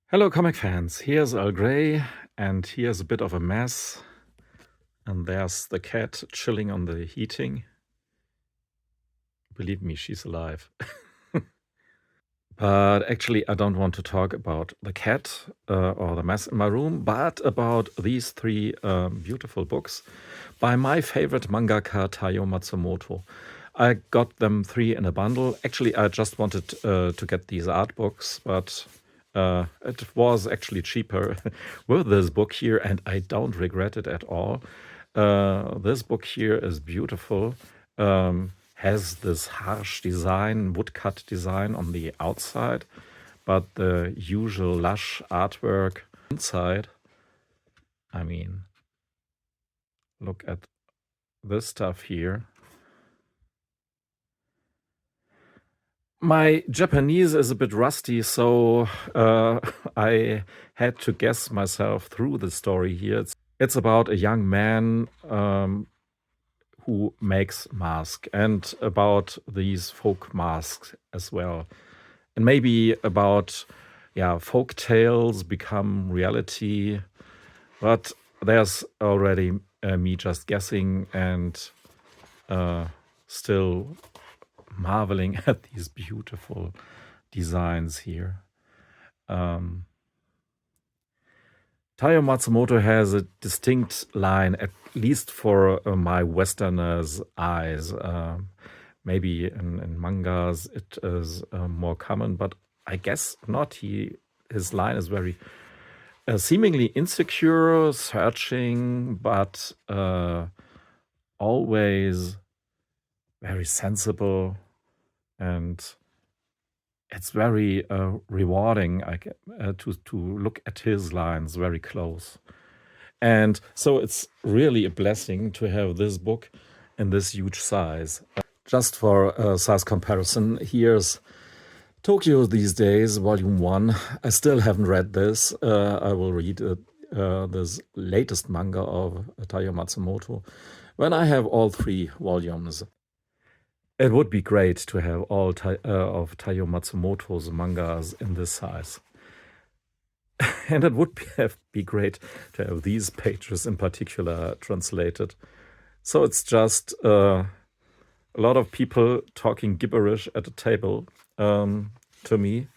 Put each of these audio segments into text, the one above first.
Hello, comic fans. Here's Earl Grey, and here's a bit of a mess. And there's the cat chilling on the heating. Believe me, she's alive. But actually, I don't want to talk about the cat or the mess in my room, but about these three beautiful books by my favorite mangaka, Taiyo Matsumoto. I got them three in a bundle. Actually, I just wanted to get these art books, but it was actually cheaper with this book here, and I don't regret it at all. This book here is beautiful. Has this harsh design, woodcut design on the outside, but the usual lush artwork inside. I mean, look at this stuff here. My Japanese is a bit rusty, so I had to guess myself through the story here. It's about a young man who makes masks, and about these folk masks as well. And maybe about, folk tales become reality. But there's already me just guessing and still marveling at these beautiful designs here. Taiyo Matsumoto has a distinct line, at least for my Westerners' eyes. Maybe in mangas it is more common, but I guess not. His line is very seemingly insecure, searching, but always very sensible, and it's very rewarding to look at his lines very close. And so it's really a blessing to have this book in this huge size. Just for size comparison, here's Tokyo These Days, Volume 1. I still haven't read this. I will read this latest manga of Taiyo Matsumoto when I have all three volumes. It would be great to have all of Taiyo Matsumoto's mangas in this size. And it would be great to have these pages in particular translated. So it's just a lot of people talking gibberish at a table to me.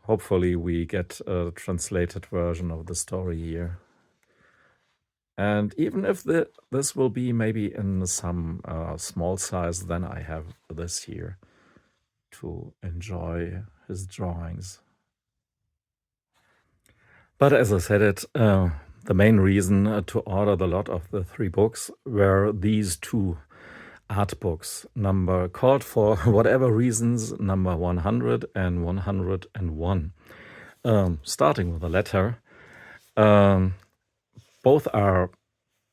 Hopefully we get a translated version of the story here. And even if this will be maybe in some small size, then I have this here to enjoy his drawings. But as I said it, the main reason to order the lot of the three books were these two art books, called for whatever reasons, number 100 and 101. Starting with the letter. Both are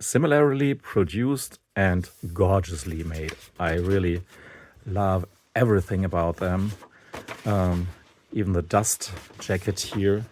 similarly produced and gorgeously made. I really love everything about them. Even the dust jacket here.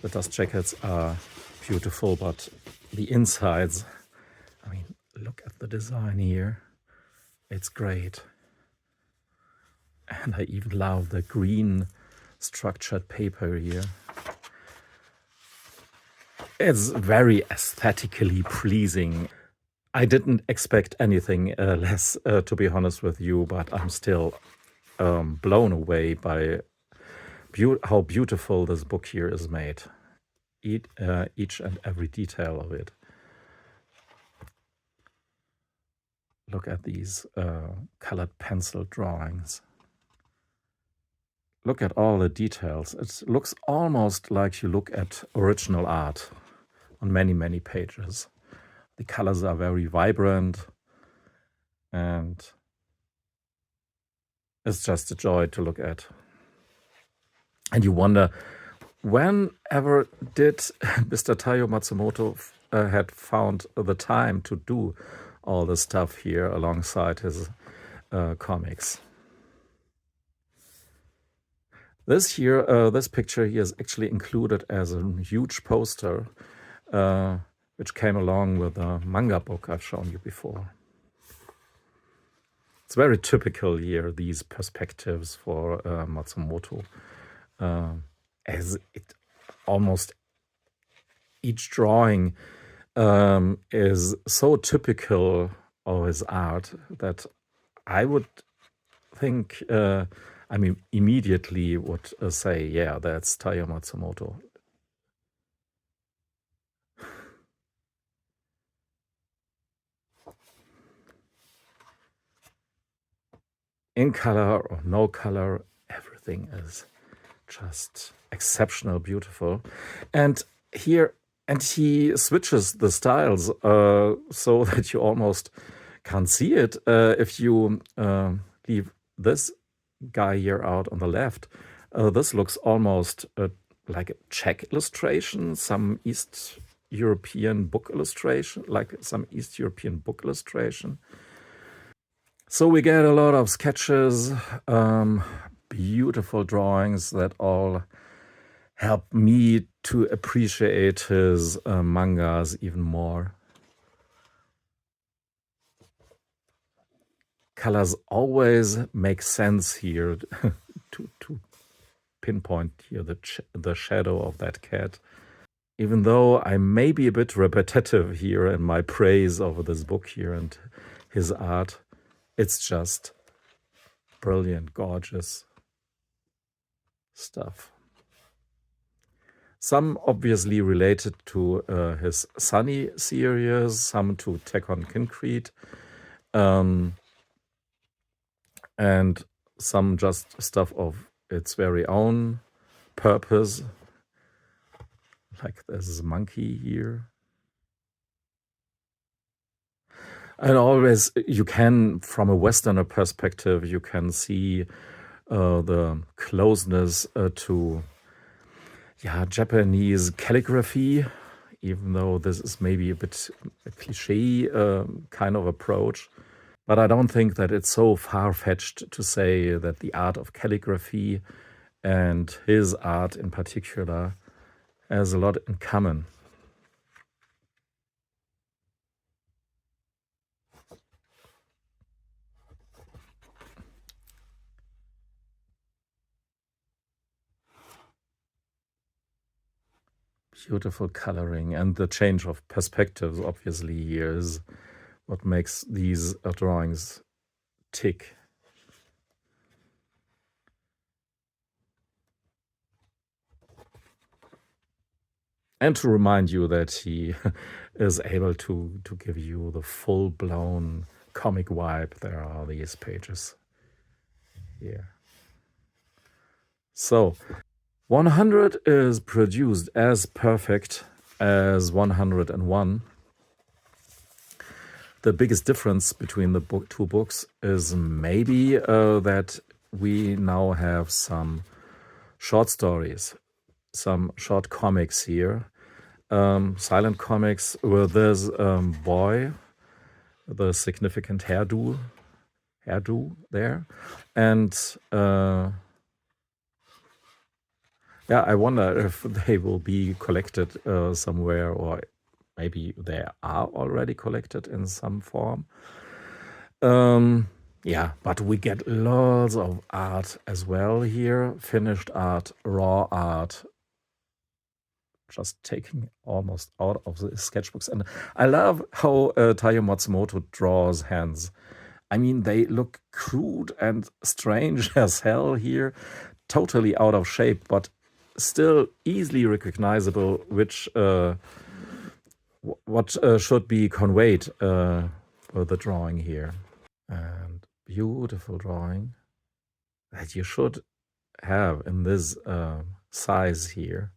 The dust jackets are beautiful, but the insides, I mean, look at the design here. It's great. And I even love the green structured paper here. It's very aesthetically pleasing. I didn't expect anything less, to be honest with you, but I'm still blown away by how beautiful this book here is made. Each and every detail of it. Look at these colored pencil drawings. Look at all the details. It looks almost like you look at original art on many, many pages. The colors are very vibrant, and it's just a joy to look at. And you wonder, whenever did Mr. Taiyo Matsumoto had found the time to do all the stuff here alongside his comics? This picture here is actually included as a huge poster, which came along with a manga book I've shown you before. It's very typical here, these perspectives for Matsumoto, as it almost each drawing is so typical of his art that I would think, I mean, immediately would say, yeah, that's Taiyo Matsumoto. In color or no color, everything is just exceptional, beautiful. And here, and he switches the styles so that you almost can't see it. If you leave this guy here out on the left, this looks almost like a Czech illustration, some East European book illustration, like some East European book illustration. So we get a lot of sketches, beautiful drawings that all help me to appreciate his mangas even more. Colors always make sense here to pinpoint here the shadow of that cat. Even though I may be a bit repetitive here in my praise of this book here and his art, it's just brilliant, gorgeous stuff. Some obviously related to his Sunny series, some to Tekon Concrete, and some just stuff of its very own purpose, like this monkey here. And always, you can, from a Westerner perspective, you can see the closeness to Japanese calligraphy, even though this is maybe a bit a cliche kind of approach. But I don't think that it's so far-fetched to say that the art of calligraphy and his art in particular has a lot in common. Beautiful coloring, and the change of perspectives obviously here is what makes these drawings tick. And to remind you that he is able to give you the full-blown comic vibe. There are these pages here. So 100 is produced as perfect as 101. The biggest difference between the two books is maybe that we now have some short stories, some short comics here, silent comics with this boy, the significant hairdo there, and I wonder if they will be collected somewhere, or maybe they are already collected in some form. But we get lots of art as well here, finished art, raw art, just taking almost out of the sketchbooks. And I love how Taiyo Matsumoto draws hands. I mean, they look crude and strange as hell here, totally out of shape, but still easily recognizable, which what should be conveyed with the drawing here. And beautiful drawing that you should have in this size here.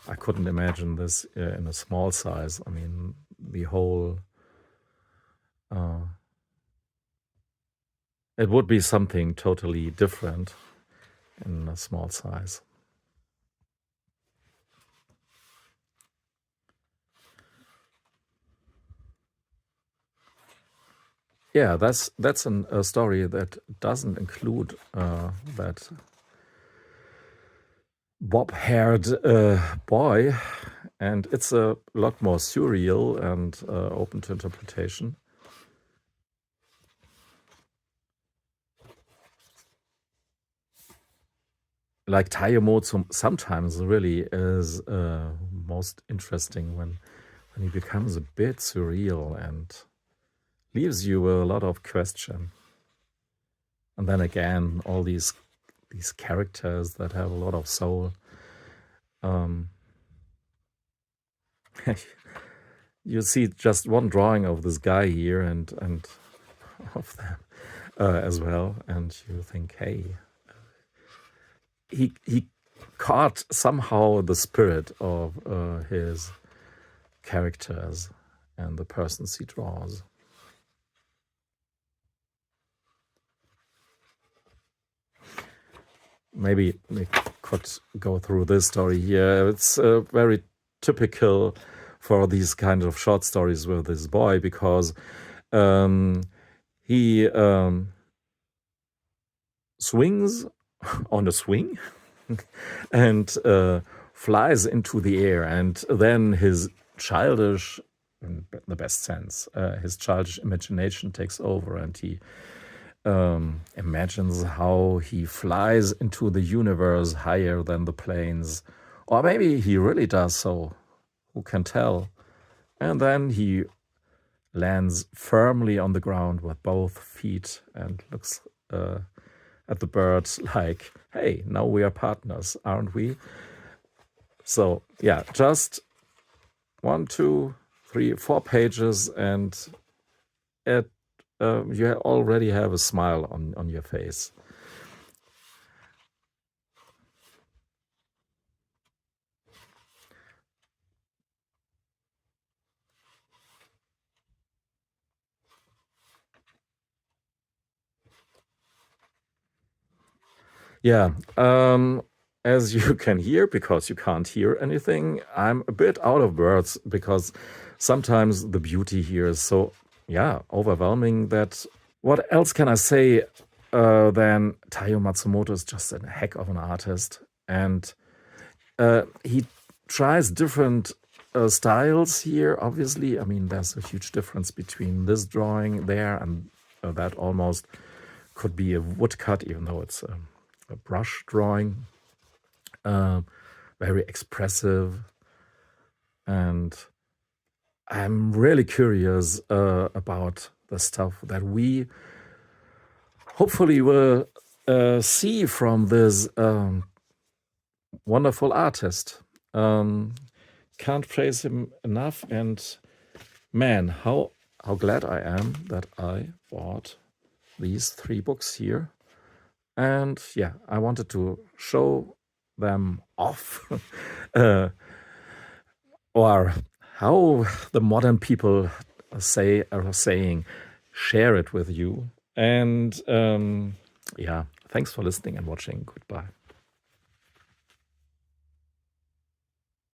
I couldn't imagine this in a small size. I mean, the whole it would be something totally different in a small size. Yeah, that's a story that doesn't include that bob-haired boy, and it's a lot more surreal and open to interpretation. like taiyo mode sometimes really is most interesting when he becomes a bit surreal and leaves you with a lot of question. And then again, all these characters that have a lot of soul. You see just one drawing of this guy here and of them as well, and you think, hey, he caught somehow the spirit of his characters and the persons he draws. Maybe we could go through this story here. It's very typical for these kind of short stories with this boy, because he swings on a swing and flies into the air, and then his childish, in the best sense, his childish imagination takes over, and he imagines how he flies into the universe higher than the planes. Or maybe he really does so, who can tell? And then he lands firmly on the ground with both feet and looks at the birds like, hey, now we are partners, aren't we? So yeah, just 1, 2, 3, 4 pages, and you already have a smile on your face. Yeah, as you can hear, because you can't hear anything, I'm a bit out of words, because sometimes the beauty here is so, yeah, overwhelming that what else can I say than Taiyo Matsumoto is just a heck of an artist. And he tries different styles here, obviously. I mean, there's a huge difference between this drawing there and that almost could be a woodcut, even though it's a brush drawing. Very expressive. And I'm really curious about the stuff that we hopefully will see from this wonderful artist. Can't praise him enough, and man, how glad I am that I bought these 3 books here. And yeah, I wanted to show them off, or how the modern people are saying, share it with you. And yeah, thanks for listening and watching. Goodbye.